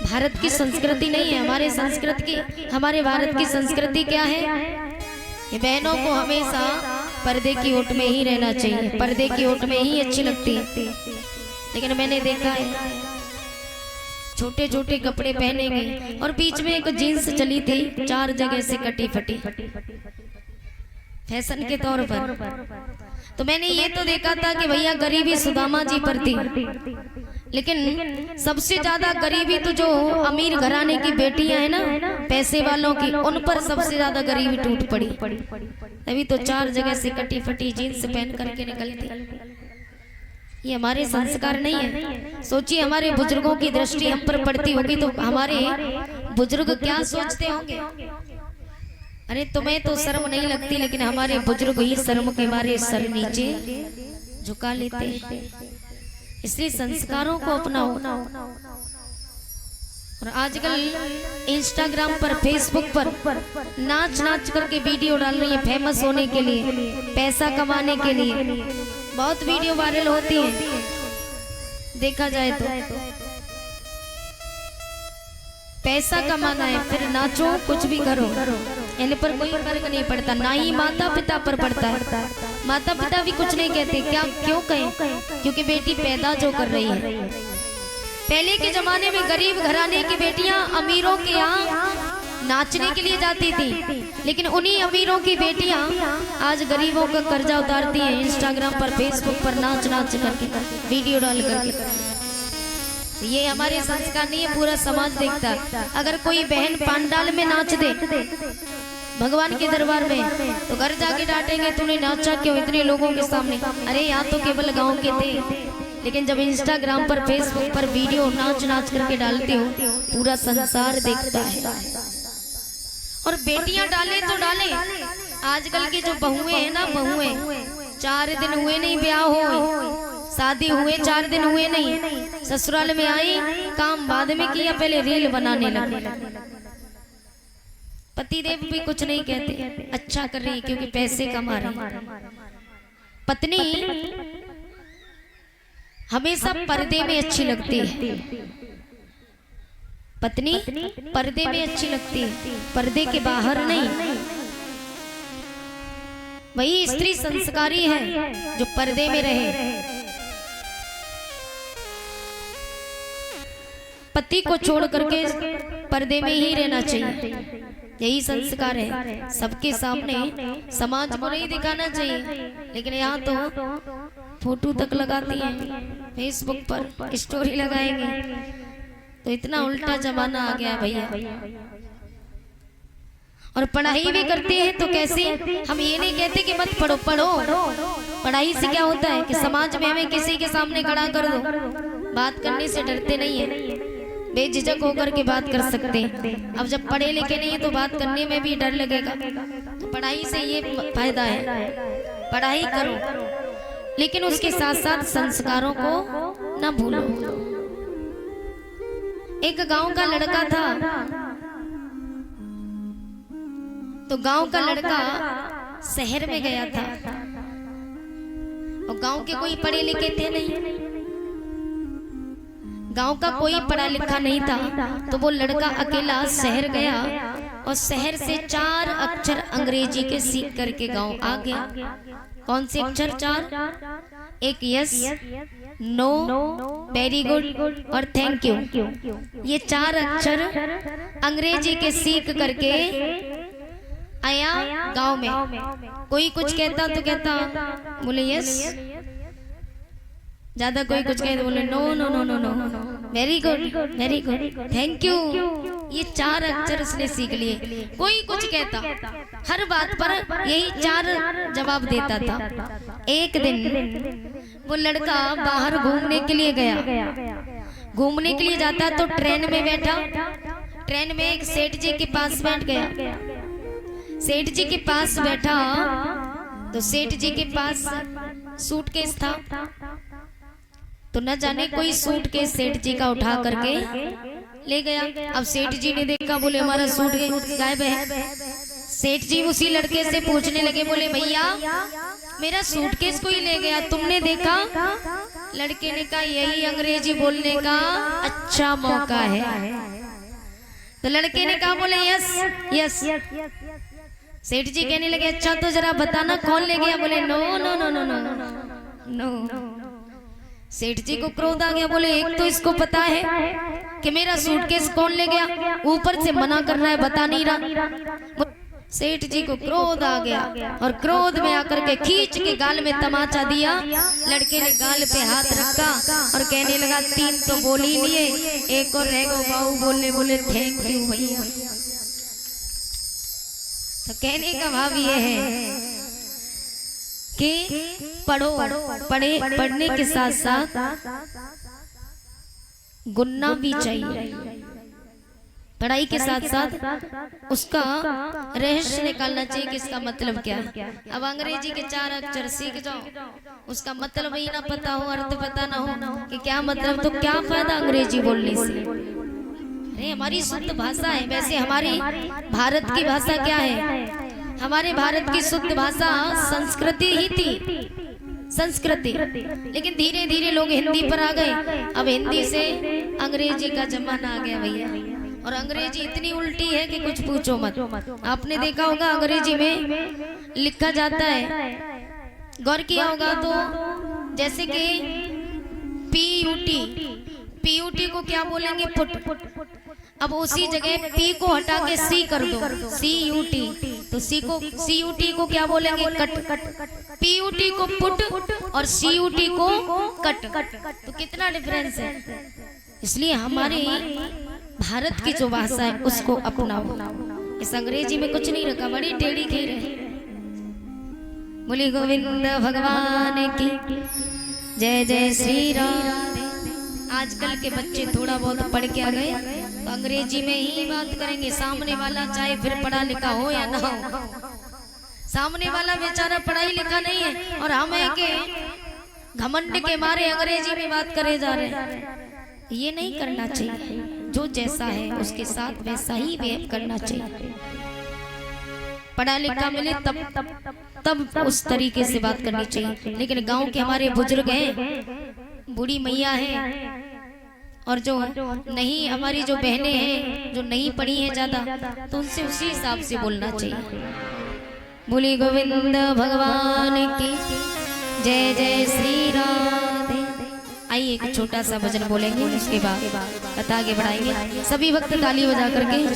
भारत की संस्कृति नहीं है। हमारे भारत की संस्कृति क्या है? ये बहनों को हमेशा पर्दे की ओट में ही रहना चाहिए, पर्दे की ओट में ही अच्छी लगती है। लेकिन मैंने देखा है छोटे छोटे कपड़े पहनेंगे और बीच में एक जीन्स चली थी 4 जगह से कटी फटी फैशन के तौर पर। तो मैंने ये तो देखा था कि भैया गरीबी सुदामा जी पर थी, लेकिन सबसे ज्यादा गरीबी तो जो अमीर घराने की बेटियां हैं ना, पैसे वालों की, उन पर सबसे ज्यादा गरीबी टूट पड़ी। तभी तो 4 जगह से कटी फटी जीन्स पहन करके निकलती। ये हमारे संस्कार नहीं है। सोचिए हमारे बुजुर्गों की दृष्टि हम पर पड़ती होगी तो हमारे बुजुर्ग क्या सोचते होंगे। अरे तुम्हें तो शर्म नहीं लगती, लेकिन हमारे बुजुर्ग ही शर्म के मारे सर नीचे झुका लेते। इसलिए संस्कारों को अपनाओ। और आजकल इंस्टाग्राम पर, फेसबुक पर नाच नाच करके वीडियो डाल रही है फेमस होने के लिए, पैसा कमाने के लिए। बहुत वीडियो वायरल होती है देखा जाए तो। पैसा कमाना है फिर नाचो, कुछ भी करो, इन पर कोई फर्क नहीं पड़ता। ना ही माता पिता पर पड़ता है। माता पिता भी कुछ नहीं कहते। क्या क्यों कहें? क्योंकि बेटी पैदा जो कर रही है। पहले के जमाने में गरीब घराने की बेटियां अमीरों के यहाँ नाचने के लिए जाती थी, लेकिन उन्हीं अमीरों की बेटियां आज गरीबों का कर्जा उतारती हैं इंस्टाग्राम पर, फेसबुक पर नाच नाच करके, वीडियो डाल करके। ये हमारे संस्कार नहीं है, पूरा समाज देखता है। अगर कोई बहन पंडाल में नाच दे भगवान के दरबार में, तो घर जाके डांटेंगे तूने नाचा क्यों इतने लोगों के सामने। अरे यहाँ तो केवल गाँव के थे, लेकिन जब इंस्टाग्राम पर, फेसबुक पर वीडियो नाच नाच करके डालते हो, पूरा संसार देखता है। और बेटियां डाले तो डाले। आजकल की जो बहुएं हैं ना, बहुएं 4 दिन हुए नहीं ब्याह हो, शादी हुए 4 दिन हुए नहीं, ससुराल में आई, काम बाद में किया, पहले रील बनाने लगे। पतिदेव भी कुछ नहीं कहते, अच्छा कर रही है क्योंकि पैसे कमा रही। पत्नी हमेशा पर्दे में अच्छी लगती है। पत्नी पर्दे में अच्छी लगती है, पर्दे के बाहर नहीं। वही स्त्री संस्कारी है जो पर्दे में रहे। पति को छोड़ करके पर्दे में ही रहना चाहिए। यही संस्कार है। सबके सामने समाज को नहीं दिखाना चाहिए, लेकिन यहाँ तो फोटो तक लगाती हैं, फेसबुक पर स्टोरी लगाएंगे। तो इतना उल्टा जमाना आ गया भैया। और पढ़ाई भी करते हैं तो कैसे? हम ये नहीं कहते कि मत पढ़ो, पढ़ो। पढ़ाई से क्या होता है कि समाज में हमें किसी के सामने खड़ा कर दो, बात करने से डरते नहीं है, बेझिझक होकर के बात कर सकते हैं। अब जब पढ़े लिखे नहीं है तो बात करने में भी डर लगेगा। तो पढ़ाई से ये फायदा है, पढ़ाई करो, लेकिन उसके साथ साथ संस्कारों को ना भूलो। एक गांव का लड़का था, तो गांव का लड़का शहर में गया था, और गांव के कोई पढ़े लिखे थे नहीं, गांव का कोई पढ़ा लिखा नहीं था। तो वो लड़का अकेला शहर गया और शहर से 4 अक्षर अंग्रेजी के सीख करके गांव आ गया। कौन से अक्षर? 4। एक यस, नो, वेरी गुड और थैंक यू। ये 4 अक्षर अंग्रेजी के सीख करके आया गांव में। कोई कुछ कहता तो कहता, बोले यस, ज्यादा कोई कुछ कहता बोले no no no no no, very good, thank you. ये 4 अक्षर उसने सीख लिए। कोई कुछ कहता, हर बात पर यही 4 जवाब देता था। एक दिन वो लड़का बाहर घूमने के लिए गया। घूमने के लिए जाता तो ट्रेन में बैठा। ट्रेन में एक सेठ जी के पास बैठ गया। सेठ जी के पास बैठा तो सेठ जी के पास सूटकेस था। तो न जाने कोई सूटकेस सेठ जी का उठा करके ले गया। अब सेठ जी ने देखा, बोले हमारा सूटकेस गायब है। सेठ जी उसी लड़के से पूछने लगे, बोले भैया मेरा सूटकेस कोई ले गया, तुमने देखा? लड़के ने कहा यही अंग्रेजी बोलने का अच्छा मौका है। तो लड़के ने कहा बोले यस यस। सेठ जी कहने लगे अच्छा तो जरा बताना कौन ले गया? बोले no no no no no no. सेठ जी को क्रोध आ गया, बोले एक तो इसको पता है कि मेरा सूटकेस कौन ले गया, ऊपर से मना कर रहा है बता नहीं रहा। सेठ जी को क्रोध आ गया और क्रोध में आकर के खींच के गाल में तमाचा दिया। लड़के ने गाल पे हाथ रखा और कहने लगा 3 तो बोल ही लिए, एक और रह गो बाऊ बोलने। बोले थैंक यू भैया। तो कहने का भाव ये है कि पढ़ने के साथ साथ गुन्ना भी चाहिए। पढ़ाई के साथ साथ उसका रहस्य निकालना चाहिए कि इसका मतलब क्या है। अब अंग्रेजी के 4 अक्षर सीख जाओ, उसका मतलब ही ना पता हो, अर्थ पता ना हो कि क्या मतलब, तो क्या फायदा अंग्रेजी बोलने से। अरे हमारी शुद्ध भाषा है। वैसे हमारी भारत की भाषा क्या है? हमारे भारत की शुद्ध भाषा संस्कृति ही थी, संस्कृति। लेकिन धीरे धीरे लोग हिंदी पर आ गए। अब हिंदी से अंग्रेजी का जमाना आ गया भैया। और अंग्रेजी इतनी उल्टी है कि कुछ पूछो मत। आपने देखा होगा अंग्रेजी में लिखा जाता है, गौर किया होगा तो, जैसे कि पीयूटी को क्या बोलेंगे? पुट। अब उसी जगह पी को हटा के सी कर दो, सीयूटी। तो सीयूटी को क्या बोलेंगे? कट। पीयूटी को पुट और सीयूटी को कट। तो कितना डिफरेंस है। इसलिए हमारे भारत की जो भाषा है उसको अपनाओ। इस अंग्रेजी में कुछ नहीं रखा, बड़ी टेढ़ी खीर है। बोली गोविंद भगवान की जय जय श्री राम। आजकल के बच्चे थोड़ा बहुत पढ़ के आ गए तो अंग्रेजी में ही बात करेंगे। सामने वाला चाहे फिर पढ़ा लिखा हो या ना हो, सामने वाला बेचारा पढ़ाई लिखा नहीं है और हम है के घमंड के मारे अंग्रेजी में बात करे जा रहे हैं। ये नहीं करना चाहिए। जो जैसा है उसके साथ वैसा ही व्यवहार करना चाहिए। पढ़ा लिखा मिले तब उस तरीके से बात करनी चाहिए। लेकिन गांव के हमारे बुजुर्ग हैं, बूढ़ी मैया हैं, और जो नहीं, हमारी जो बहनें हैं जो नहीं पढ़ी हैं ज्यादा, तो उनसे उसी हिसाब से बोलना चाहिए। बोली गोविंद भगवान की जय जय श्री राधे। आइए एक छोटा सा भजन बोलेंगे, उसके बाद कथा आगे बढ़ाएंगे। सभी भक्त ताली बजा करके